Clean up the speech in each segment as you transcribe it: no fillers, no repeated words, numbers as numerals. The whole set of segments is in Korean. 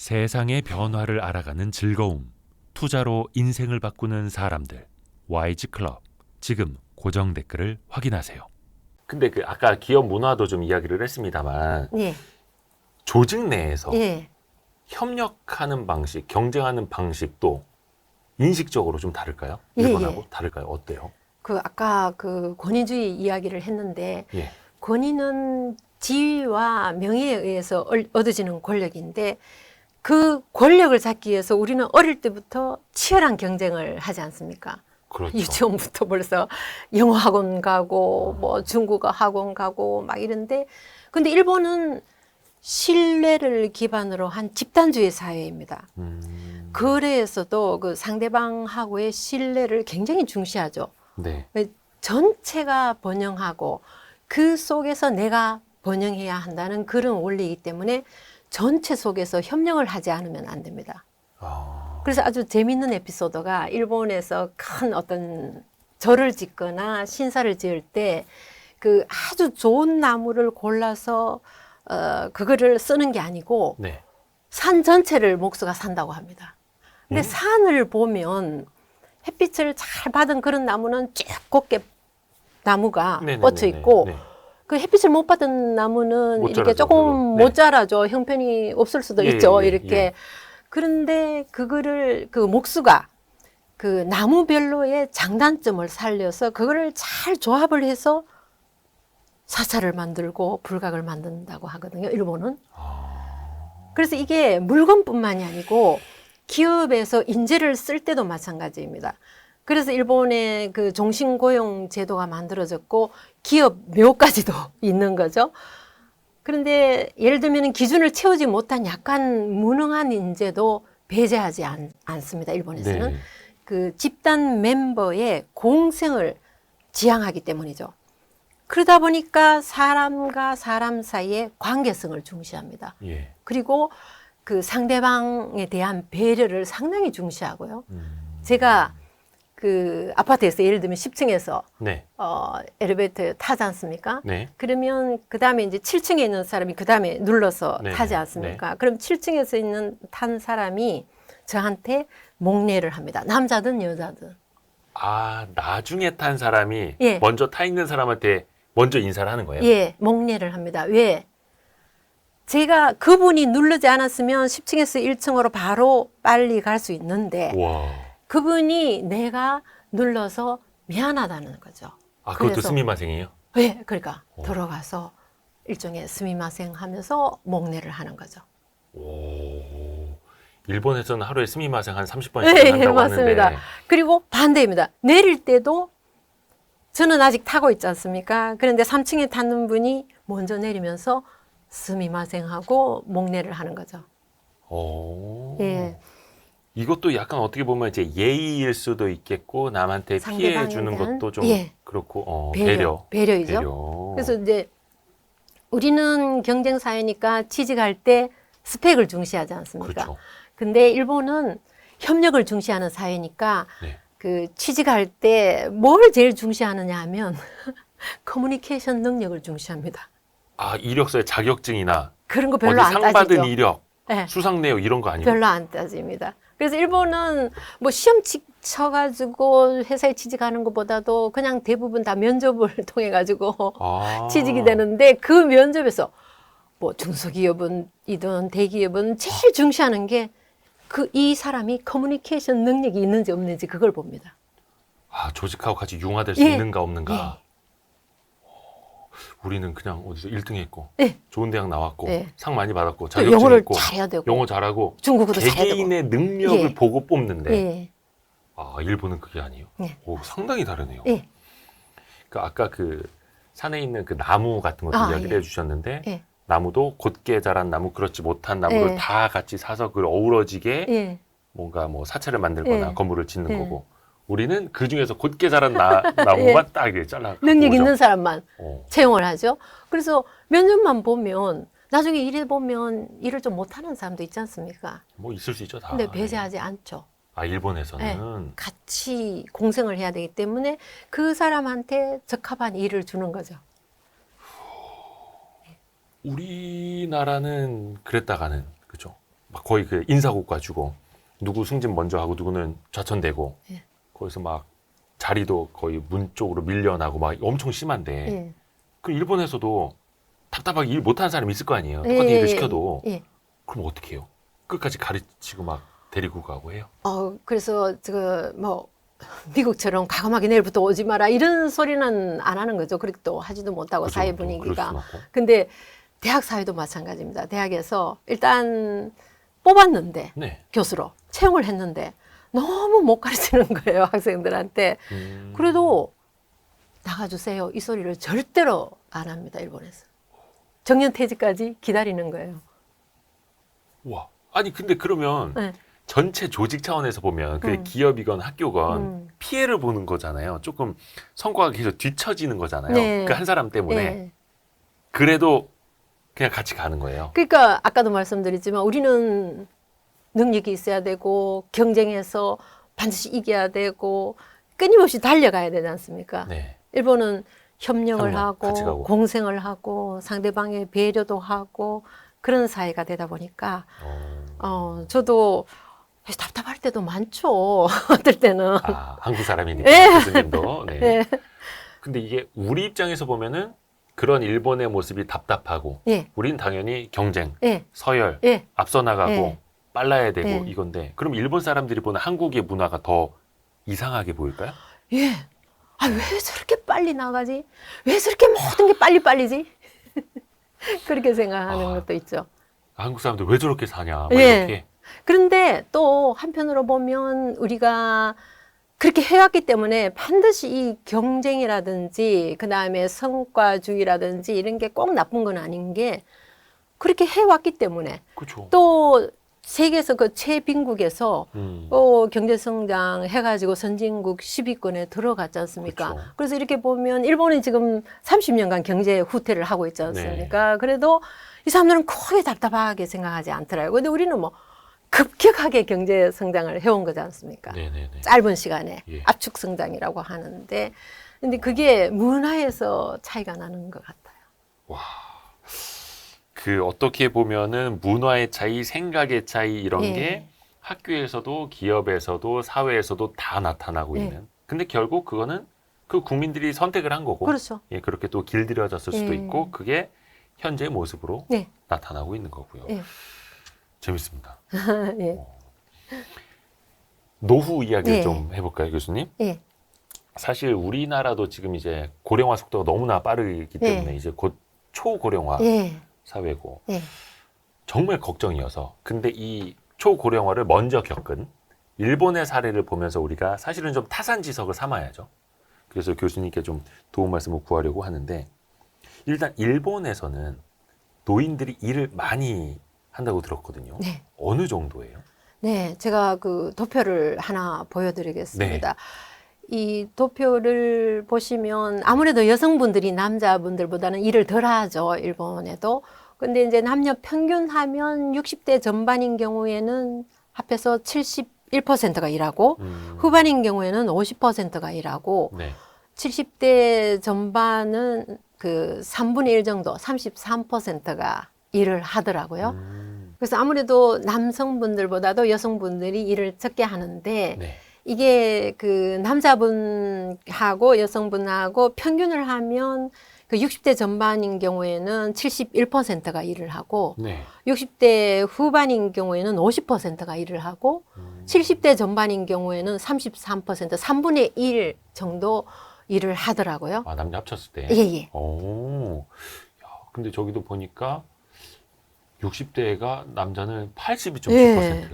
세상의 변화를 알아가는 즐거움, 투자로 인생을 바꾸는 사람들, YG 클럽. 지금 고정 댓글을 확인하세요. 근데 그 아까 기업 문화도 좀 이야기를 했습니다만 예, 조직 내에서 예. 협력하는 방식, 경쟁하는 방식도 인식적으로 좀 다를까요? 예, 일본하고 예. 다를까요? 어때요? 그 아까 그 권위주의 이야기를 했는데 예. 권위는 지위와 명예에 의해서 얻어지는 권력인데 그 권력을 잡기 위해서 우리는 어릴 때부터 치열한 경쟁을 하지 않습니까? 그렇죠. 유치원부터 벌써 영어 학원 가고 뭐 중국어 학원 가고 막 이런데 근데 일본은 신뢰를 기반으로 한 집단주의 사회입니다. 그래서도 그 상대방하고의 신뢰를 굉장히 중시하죠. 네. 전체가 번영하고 그 속에서 내가 번영해야 한다는 그런 원리이기 때문에 전체 속에서 협력을 하지 않으면 안 됩니다. 그래서 아주 재밌는 에피소드가 일본에서 큰 어떤 절을 짓거나 신사를 지을 때 그 아주 좋은 나무를 골라서 그거를 쓰는 게 아니고 네. 산 전체를 목수가 산다고 합니다. 근데 산을 보면 햇빛을 잘 받은 그런 나무는 쭉 곱게 나무가 네네네네. 뻗쳐 있고 네. 그 햇빛을 못 받은 나무는 못 이렇게 자라죠, 조금 별로. 못 네. 자라죠. 형편이 없을 수도 예, 있죠. 예, 이렇게. 예. 그런데 그거를 그 목수가 그 나무별로의 장단점을 살려서 그거를 잘 조합을 해서 사찰을 만들고 불각을 만든다고 하거든요. 일본은. 그래서 이게 물건뿐만이 아니고 기업에서 인재를 쓸 때도 마찬가지입니다. 그래서 일본의 그 종신고용 제도가 만들어졌고 기업 묘까지도 있는 거죠. 그런데 예를 들면 기준을 채우지 못한 약간 무능한 인재도 배제하지 않습니다. 일본에서는. 네. 그 집단 멤버의 공생을 지향하기 때문이죠. 그러다 보니까 사람과 사람 사이의 관계성을 중시합니다. 예. 그리고 그 상대방에 대한 배려를 상당히 중시하고요. 제가 그 아파트에서 예를 들면 10층에서 네. 엘리베이터 타지 않습니까? 네. 그러면 그 다음에 이제 7층에 있는 사람이 그 다음에 눌러서 네, 타지 네, 않습니까? 그럼 7층에서 있는 탄 사람이 저한테 목례를 합니다. 남자든 여자든. 아, 나중에 탄 사람이 예. 먼저 타 있는 사람한테 먼저 인사를 하는 거예요? 예, 목례를 합니다. 왜? 제가 그분이 누르지 않았으면 10층에서 1층으로 바로 빨리 갈 수 있는데 와. 그분이 내가 눌러서 미안하다는 거죠. 아, 그것도 그래서 스미마생이에요? 예, 그러니까 들어가서 일종의 스미마생 하면서 목례를 하는 거죠. 오. 일본에서는 하루에 스미마생 한 30번씩 예, 한다고 맞습니다. 하는데. 그리고 반대입니다. 내릴 때도 저는 아직 타고 있지 않습니까? 그런데 3층에 타는 분이 먼저 내리면서 스미마생 하고 목례를 하는 거죠. 오. 예. 이것도 약간 어떻게 보면 이제 예의일 수도 있겠고 남한테 피해 상대방에 주는 대한, 것도 좀 예. 그렇고 배려이죠. 배려. 그래서 이제 우리는 경쟁 사회니까 취직할 때 스펙을 중시하지 않습니까? 그렇죠. 근데 일본은 협력을 중시하는 사회니까 네. 그 취직할 때 뭘 제일 중시하느냐 하면 커뮤니케이션 능력을 중시합니다. 아, 이력서에 자격증이나 그런 거 별로 어디 안 상 따지죠. 받은 이력, 네, 수상 내역 이런 거 아니고. 별로 안 따집니다. 그래서 일본은 뭐 시험 쳐가지고 회사에 취직하는 것보다도 그냥 대부분 다 면접을 통해 가지고 아. 취직이 되는데 그 면접에서 뭐 중소기업이든 대기업은 제일 중시하는 게 이 사람이 커뮤니케이션 능력이 있는지 없는지 그걸 봅니다. 아, 조직하고 같이 융화될 수 예. 있는가 없는가. 우리는 그냥 어디서 1등 했고 예. 좋은 대학 나왔고 예. 상 많이 받았고 또 자격증 영어를 있고 잘해야 되고 영어 잘하고 중국어도 잘해야 되고. 개개인의 능력을 예. 보고 뽑는데 예. 아, 일본은 그게 아니에요. 예. 오, 상당히 다르네요. 예. 그 아까 그 산에 있는 그 나무 같은 것도 이야기를 예. 해주셨는데 예. 나무도 곧게 자란 나무, 그렇지 못한 나무를 예. 다 같이 사서 그걸 어우러지게 예. 뭔가 뭐 사찰을 만들거나 예. 건물을 짓는 예. 거고 우리는 그 중에서 곧게 자란 나무만 딱 이렇게 잘라 능력 있는 사람만 어. 채용을 하죠. 그래서 면접만 보면 나중에 일해 보면 일을 좀 못하는 사람도 있지 않습니까? 뭐 있을 수 있죠 다. 근데 배제하지 않죠. 아, 일본에서는 같이 공생을 해야 되기 때문에 그 사람한테 적합한 일을 주는 거죠. 우리나라는 그랬다가는 그죠. 막 거의 그 인사고과 주고 누구 승진 먼저 하고 누구는 좌천되고 예. 거기서 막 자리도 거의 문 쪽으로 밀려나고 막 엄청 심한데 예. 그 일본에서도 답답하게 일 못하는 사람이 있을 거 아니에요. 예, 똑같은 예, 일을 시켜도 예. 그럼 어떻게 해요? 끝까지 가르치고 막 데리고 가고 해요? 그래서 뭐 미국처럼 과감하게 내일부터 오지 마라 이런 소리는 안 하는 거죠. 그렇게 또 하지도 못하고 그죠? 사회 또 그럴 분위기가. 수는 없고. 근데 대학 사회도 마찬가지입니다. 대학에서 일단 뽑았는데 네. 교수로 채용을 했는데 너무 못 가르치는 거예요, 학생들한테. 그래도 나가주세요. 이 소리를 절대로 안 합니다, 일본에서. 정년퇴직까지 기다리는 거예요. 와. 아니 근데 그러면 네. 전체 조직 차원에서 보면 그게 기업이건 학교건 음. 피해를 보는 거잖아요. 조금 성과가 계속 뒤처지는 거잖아요. 네. 그 한 사람 때문에. 예. 그래도 그냥 같이 가는 거예요. 그러니까 아까도 말씀드렸지만 우리는 능력이 있어야 되고 경쟁해서 반드시 이겨야 되고 끊임없이 달려가야 되지 않습니까? 네. 일본은 협력을 협력, 같이 하고 가고. 공생을 하고 상대방의 배려도 하고 그런 사회가 되다 보니까 저도 답답할 때도 많죠. 어떨 때는. 한국 사람이니까 예. 교수님도. 네. 예. 근데 이게 우리 입장에서 보면은 그런 일본의 모습이 답답하고 예. 우린 당연히 경쟁, 예. 서열, 예. 앞서 나가고 예. 빨라야 되고 예. 이건데 그럼 일본 사람들이 보는 한국의 문화가 더 이상하게 보일까요? 예. 왜 저렇게 빨리 나가지? 왜 저렇게 모든 게 빨리빨리지? 그렇게 생각하는 것도 있죠. 한국 사람들 왜 저렇게 사냐? 막 예. 이렇게. 그런데 또 한편으로 보면 우리가 그렇게 해왔기 때문에 반드시 이 경쟁이라든지 그다음에 성과주의라든지 이런 게 꼭 나쁜 건 아닌 게 그렇게 해왔기 때문에 그렇죠. 또 세계에서 그 최빈국에서 경제성장 해가지고 선진국 10위권에 들어갔지 않습니까? 그쵸. 그래서 이렇게 보면 일본이 지금 30년간 경제 후퇴를 하고 있지 않습니까? 그래도 이 사람들은 크게 답답하게 생각하지 않더라고요. 근데 우리는 뭐 급격하게 경제 성장을 해온 거지 않습니까? 네네네. 짧은 시간에 예. 압축 성장이라고 하는데 근데 그게 문화에서 차이가 나는 것 같아요. 와. 그 어떻게 보면은 문화의 차이, 생각의 차이 이런 예. 게 학교에서도 기업에서도 사회에서도 다 나타나고 예. 있는. 근데 결국 그거는 그 국민들이 선택을 한 거고. 그렇죠. 예, 그렇게 또 길들여졌을 수도 예. 있고 그게 현재의 모습으로 네. 나타나고 있는 거고요. 예. 재밌습니다. 예. 노후 이야기를 예. 좀 해볼까요, 교수님? 예. 사실 우리나라도 지금 이제 고령화 속도가 너무나 빠르기 때문에 예. 이제 곧 초고령화 예. 사회고 예. 정말 걱정이어서 근데 이 초고령화를 먼저 겪은 일본의 사례를 보면서 우리가 사실은 좀 타산지석을 삼아야죠. 그래서 교수님께 좀 도움 말씀을 구하려고 하는데 일단 일본에서는 노인들이 일을 많이 한다고 들었거든요. 네. 어느 정도예요? 네, 제가 그 도표를 하나 보여드리겠습니다. 이 도표를 보시면 아무래도 여성분들이 남자분들보다는 일을 덜 하죠, 일본에도. 근데 이제 남녀 평균 하면 60대 전반인 경우에는 합해서 71%가 일하고 후반인 경우에는 50%가 일하고 네. 70대 전반은 그 3분의 1 정도, 33%가 일을 하더라고요. 그래서 아무래도 남성분들보다도 여성분들이 일을 적게 하는데 네. 이게 그 남자분하고 여성분하고 평균을 하면 그 60대 전반인 경우에는 71%가 일을 하고 네. 60대 후반인 경우에는 50%가 일을 하고 70대 전반인 경우에는 33%, 3분의 1 정도 일을 하더라고요. 아, 남녀 합쳤을 때? 예, 예. 오. 야, 근데 저기도 보니까 60대가 남자는 82.7%. 예.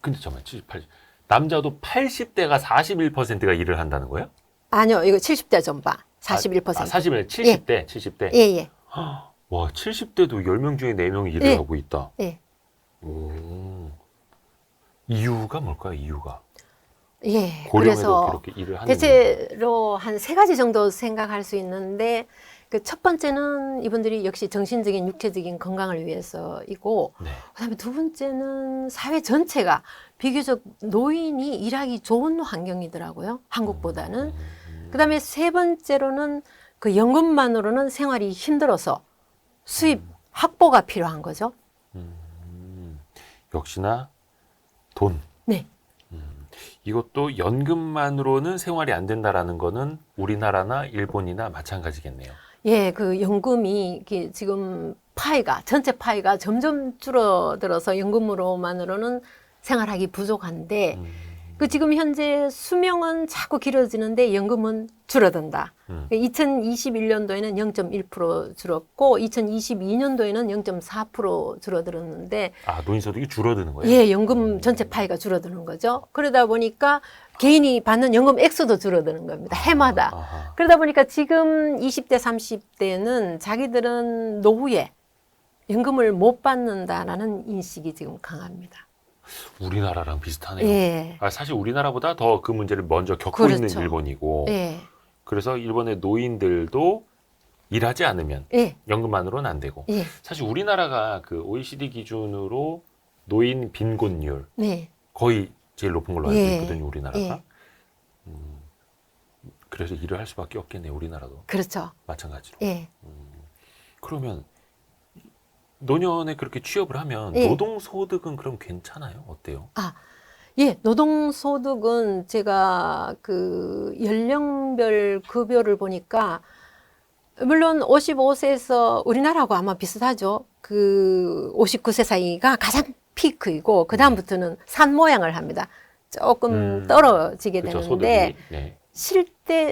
근데 잠깐만, 80. 남자도 80대가 41%가 일을 한다는 거예요? 아니요, 이거 70대 전반, 41%. 40일, 70대, 70대. 예, 예. 와, 70대도 10명 중에 4명이 일을 예. 하고 있다. 예. 오. 이유가 뭘까요, 이유가? 예. 고령에도 그래서 그렇게 일을 하는 대체로 한 3가지 정도 생각할 수 있는데 그 첫 번째는 이분들이 역시 정신적인 육체적인 건강을 위해서이고 네. 그다음에 두 번째는 사회 전체가 비교적 노인이 일하기 좋은 환경이더라고요. 한국보다는. 그다음에 세 번째로는 그 연금만으로는 생활이 힘들어서 수입 확보가 필요한 거죠. 역시나 돈. 네. 이것도 연금만으로는 생활이 안 된다라는 거는 우리나라나 일본이나 마찬가지겠네요. 예, 그 연금이 이게 지금 전체 파이가 점점 줄어들어서 연금으로만으로는 생활하기 부족한데, 그 지금 현재 수명은 자꾸 길어지는데 연금은 줄어든다. 2021년도에는 0.1% 줄었고 2022년도에는 0.4% 줄어들었는데 노인소득이 줄어드는 거예요? 예, 연금 전체 파이가 줄어드는 거죠. 그러다 보니까 개인이 받는 연금 액수도 줄어드는 겁니다. 해마다. 그러다 보니까 지금 20대, 30대는 자기들은 노후에 연금을 못 받는다라는 인식이 지금 강합니다. 우리나라랑 비슷하네요. 예. 사실 우리나라보다 더 그 문제를 먼저 겪고 그렇죠. 있는 일본이고, 예. 그래서 일본의 노인들도 일하지 않으면 예. 연금만으로는 안 되고, 예. 사실 우리나라가 그 OECD 기준으로 노인 빈곤율 네. 거의 제일 높은 걸로 알고 예. 있거든요, 우리나라가. 예. 그래서 일을 할 수밖에 없겠네요, 우리나라도. 그렇죠. 마찬가지로. 예. 그러면 노년에 그렇게 취업을 하면 예. 노동소득은 그럼 괜찮아요? 어때요? 예, 노동소득은 제가 그 연령별 급여를 보니까 물론 55세에서 우리나라하고 아마 비슷하죠. 그 59세 사이가 가장 피크이고 그 다음부터는 산 모양을 합니다. 조금 떨어지게 그렇죠, 되는데 소득이. 네.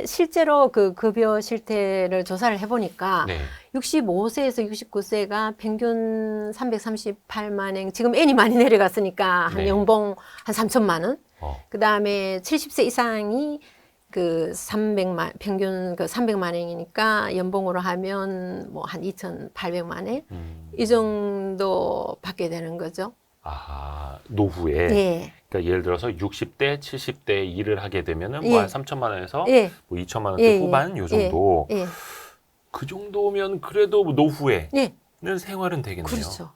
실제로 그 급여 실태를 조사를 해보니까 네. 65세에서 69세가 평균 338만 원, 지금 N이 많이 내려갔으니까 한 네. 연봉 한 3천만 원. 그 어. 다음에 70세 이상이 그 300만, 평균 그 300만 원이니까 연봉으로 하면 뭐 한 2,800만 원. 이 정도 받게 되는 거죠. 노후에. 예. 그러니까 예를 들어서 60대, 70대 일을 하게 되면은 예. 뭐 한 3천만 원에서 예. 뭐 2천만 원대 후반 요 정도. 예. 그 정도면 그래도 노후에는 예. 생활은 되겠네요. 그렇죠.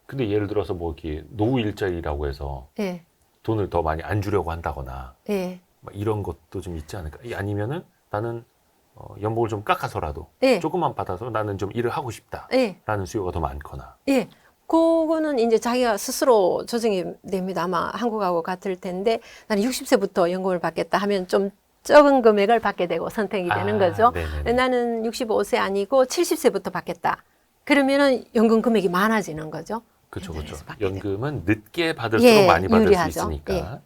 근데 예를 들어서 뭐 이렇게 노후 일자리라고 해서 예. 돈을 더 많이 안 주려고 한다거나 예. 막 이런 것도 좀 있지 않을까? 아니면은 나는 연봉을 좀 깎아서라도 예. 조금만 받아서 나는 좀 일을 하고 싶다라는 예. 수요가 더 많거나. 예. 그거는 이제 자기가 스스로 조정이 됩니다. 아마 한국하고 같을 텐데 나는 60세부터 연금을 받겠다 하면 좀 적은 금액을 받게 되고 선택이 되는 거죠. 네네네. 나는 65세 아니고 70세부터 받겠다. 그러면은 연금 금액이 많아지는 거죠. 그렇죠, 그렇죠. 현장에서 받게 연금은 늦게 받을수록 예, 많이 받을 유리하죠. 수 있으니까.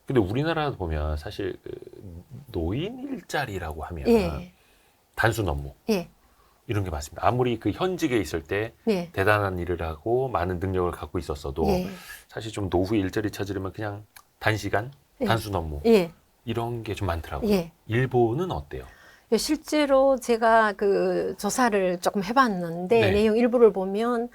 근데 우리나라 보면 사실 그 노인 일자리라고 하면 예. 단순 업무 예. 이런 게 많습니다. 아무리 그 현직에 있을 때 예. 대단한 일을 하고 많은 능력을 갖고 있었어도 예. 사실 좀 노후 일자리 찾으려면 그냥 단시간, 예. 단순 업무 예. 이런 게 좀 많더라고요. 예. 일본은 어때요? 실제로 제가 그 조사를 조금 해봤는데 네. 내용 일부를 보면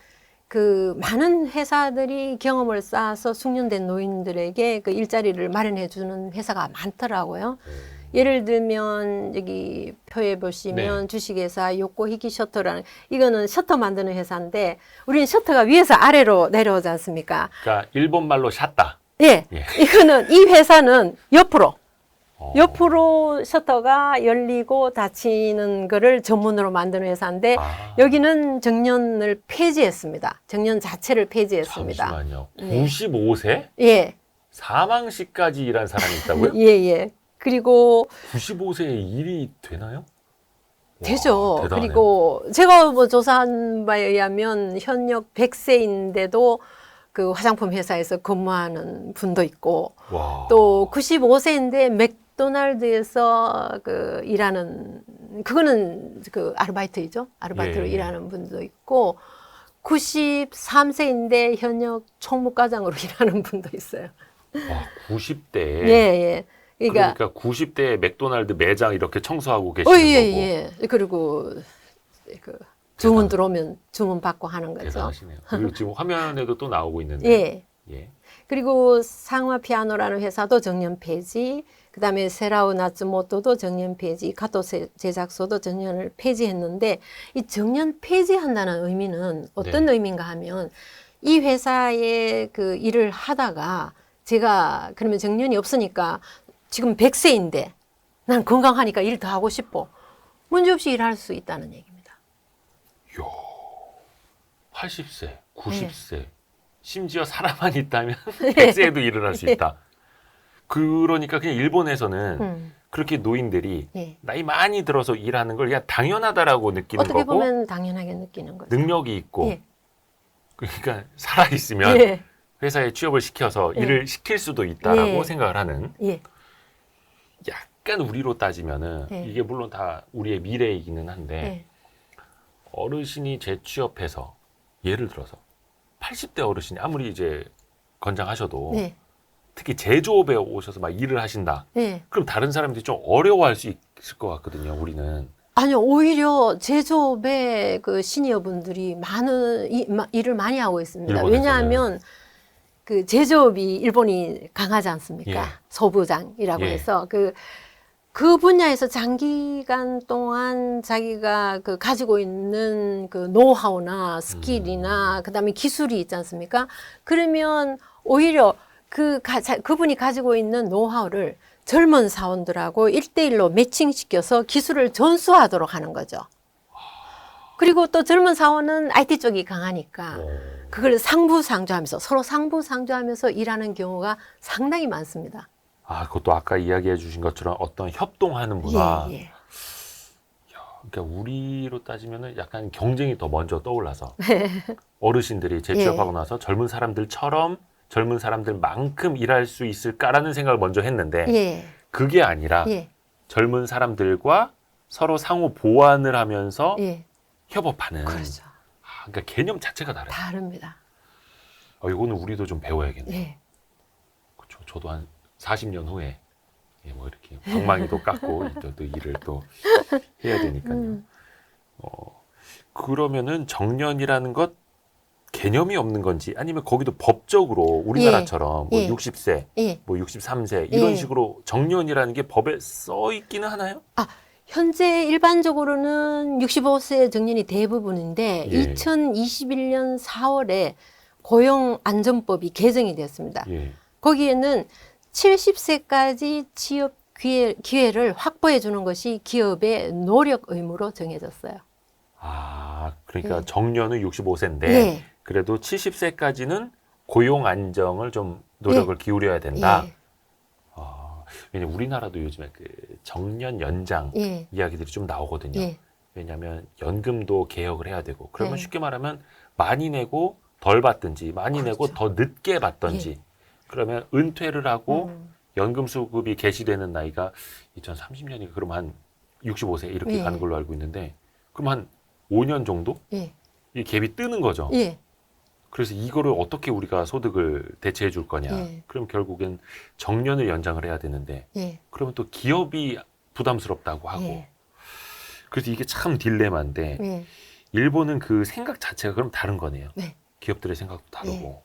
그 많은 회사들이 경험을 쌓아서 숙련된 노인들에게 그 일자리를 마련해 주는 회사가 많더라고요. 예를 들면 여기 표에 보시면 네. 주식회사 요코히키 셔터라는 이거는 셔터 만드는 회사인데 우리는 셔터가 위에서 아래로 내려오지 않습니까? 그러니까 일본 말로 샷다. 예. 예. 이거는 이 회사는 옆으로 셔터가 열리고 닫히는 거를 전문으로 만드는 회사인데 여기는 정년을 폐지했습니다. 정년 자체를 폐지했습니다. 잠시만요. 네. 95세? 예. 사망시까지 일한 사람이 있다고요? 예, 예. 그리고 95세에 일이 되나요? 되죠. 대단하네요. 그리고 제가 뭐 조사한 바에 의하면 현역 100세인데도 그 화장품 회사에서 근무하는 분도 있고 와. 또 95세인데 맥도날드에서 그 일하는 그거는 그 아르바이트이죠. 아르바이트로 예. 일하는 분도 있고 93세인데 현역 총무과장으로 일하는 분도 있어요. 와, 90대. 예, 예. 그러니까 90대 맥도날드 매장 이렇게 청소하고 계시는 예, 거고. 예. 그리고 그 주문 들어오면 주문 받고 하는 거죠. 대단하시네요. 그리고 지금 화면에도 또 나오고 있는데. 예. 예. 그리고 상화 피아노라는 회사도 정년 폐지, 그다음에 세라우 나츠모토도 정년 폐지, 가토 제작소도 정년을 폐지했는데 이 정년 폐지한다는 의미는 어떤 네. 의미인가 하면 이 회사에 그 일을 하다가 제가 그러면 정년이 없으니까 지금 100세인데 난 건강하니까 일 더 하고 싶어. 문제없이 일할 수 있다는 얘기입니다. 이야, 80세. 90세. 심지어 사람만 있다면 100세에도 일을 할 수 있다. 그러니까 그냥 일본에서는 그렇게 노인들이 예. 나이 많이 들어서 일하는 걸 그냥 당연하다라고 느끼는 어떻게 거고 보면 당연하게 느끼는 거죠. 능력이 있고 예. 그러니까 살아있으면 예. 회사에 취업을 시켜서 예. 일을 시킬 수도 있다라고 예. 생각을 하는 예. 약간 우리로 따지면은 예. 이게 물론 다 우리의 미래이기는 한데 예. 어르신이 재취업해서 예를 들어서 80대 어르신이 아무리 이제 건장하셔도 네. 특히 제조업에 오셔서 막 일을 하신다. 네. 그럼 다른 사람들이 좀 어려워할 수 있을 것 같거든요. 우리는. 아니요, 오히려 제조업의 그 시니어분들이 많은 일을 많이 하고 있습니다. 일본에서는. 왜냐하면 그 제조업이 일본이 강하지 않습니까? 예. 소부장이라고 예. 해서 그 분야에서 장기간 동안 자기가 그 가지고 있는 그 노하우나 스킬이나 그다음에 기술이 있지 않습니까? 그러면 오히려 그분이 가지고 있는 노하우를 젊은 사원들하고 1대1로 매칭시켜서 기술을 전수하도록 하는 거죠. 그리고 또 젊은 사원은 IT 쪽이 강하니까 그걸 상부상조하면서 서로 상부상조하면서 일하는 경우가 상당히 많습니다. 아, 그것도 아까 이야기해 주신 것처럼 어떤 협동하는 문화. 예, 예. 그러니까 우리로 따지면은 약간 경쟁이 더 먼저 떠올라서 어르신들이 재취업하고 나서 젊은 사람들처럼 젊은 사람들만큼 일할 수 있을까라는 생각을 먼저 했는데 예. 그게 아니라 예. 젊은 사람들과 서로 상호 보완을 하면서 예. 협업하는. 그렇죠. 그러니까 개념 자체가 다르다. 다릅니다. 이거는 우리도 좀 배워야겠네요. 예. 그렇죠. 저도 한 40년 후에 뭐 이렇게 방망이도 깎고 또 일을 또 해야 되니까요. 그러면은 정년이라는 것 개념이 없는 건지 아니면 거기도 법적으로 우리나라처럼 뭐 예. 60세, 예. 뭐 63세 이런 예. 식으로 정년이라는 게 법에 써 있기는 하나요? 현재 일반적으로는 65세 정년이 대부분인데 예. 2021년 4월에 고용안전법이 개정이 됐습니다. 예. 거기에는 70세까지 취업 기회를 확보해 주는 것이 기업의 노력 의무로 정해졌어요. 아, 그러니까 예. 정년은 65세인데 예. 그래도 70세까지는 고용 안정을 좀 노력을 기울여야 된다. 예. 왜냐면 우리나라도 요즘에 그 정년 연장 예. 이야기들이 좀 나오거든요. 예. 왜냐하면 연금도 개혁을 해야 되고 그러면 예. 쉽게 말하면 많이 내고 덜 받든지 많이 내고 그렇죠. 더 늦게 받든지 그러면 은퇴를 하고 연금 수급이 개시되는 나이가 2030년이니까 그럼 한 65세 이렇게 예. 가는 걸로 알고 있는데 그럼 한 5년 정도 예. 이 갭이 뜨는 거죠. 예. 그래서 이거를 어떻게 우리가 소득을 대체해 줄 거냐. 예. 그럼 결국엔 정년을 연장을 해야 되는데 예. 그러면 또 기업이 부담스럽다고 하고 예. 그래서 이게 참 딜레마인데 예. 일본은 그 생각 자체가 그럼 다른 거네요. 네. 기업들의 생각도 다르고